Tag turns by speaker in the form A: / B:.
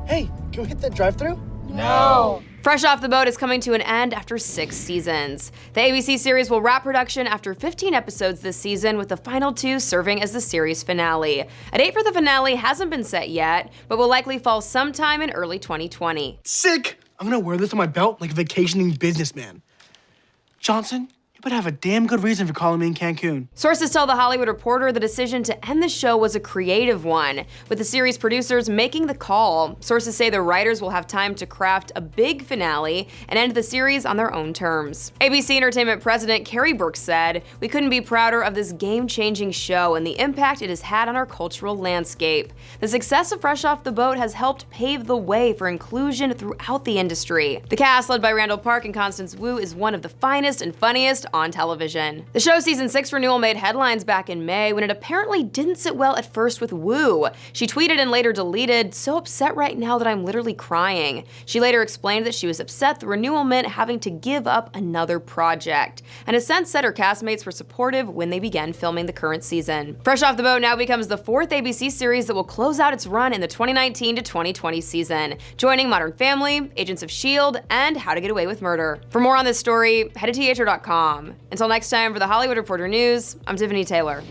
A: Hey, can we hit that drive-thru?
B: No.
C: Fresh Off the Boat is coming to an end after 6 seasons. The ABC series will wrap production after 15 episodes this season, with the final 2 serving as the series finale. A date for the finale hasn't been set yet, but will likely fall sometime in early 2020.
A: Sick! I'm gonna wear this on my belt like a vacationing businessman. Johnson, you better have a damn good reason for calling me in Cancun.
C: Sources tell The Hollywood Reporter the decision to end the show was a creative one, with the series producers making the call. Sources say the writers will have time to craft a big finale and end the series on their own terms. ABC Entertainment president Carrie Burke said, "We couldn't be prouder of this game-changing show and the impact it has had on our cultural landscape. The success of Fresh Off the Boat has helped pave the way for inclusion throughout the industry. The cast, led by Randall Park and Constance Wu, is one of the finest and funniest on television." The show's season 6 renewal made headlines back in May when it apparently didn't sit well at first with Wu. She tweeted and later deleted, "So upset right now that I'm literally crying." She later explained that she was upset the renewal meant having to give up another project, and has since said her castmates were supportive when they began filming the current season. Fresh Off the Boat now becomes the 4th ABC series that will close out its run in the 2019 to 2020 season, joining Modern Family, Agents of S.H.I.E.L.D., and How to Get Away with Murder. For more on this story, head to THR.com. Until next time, for The Hollywood Reporter News, I'm Tiffany Taylor.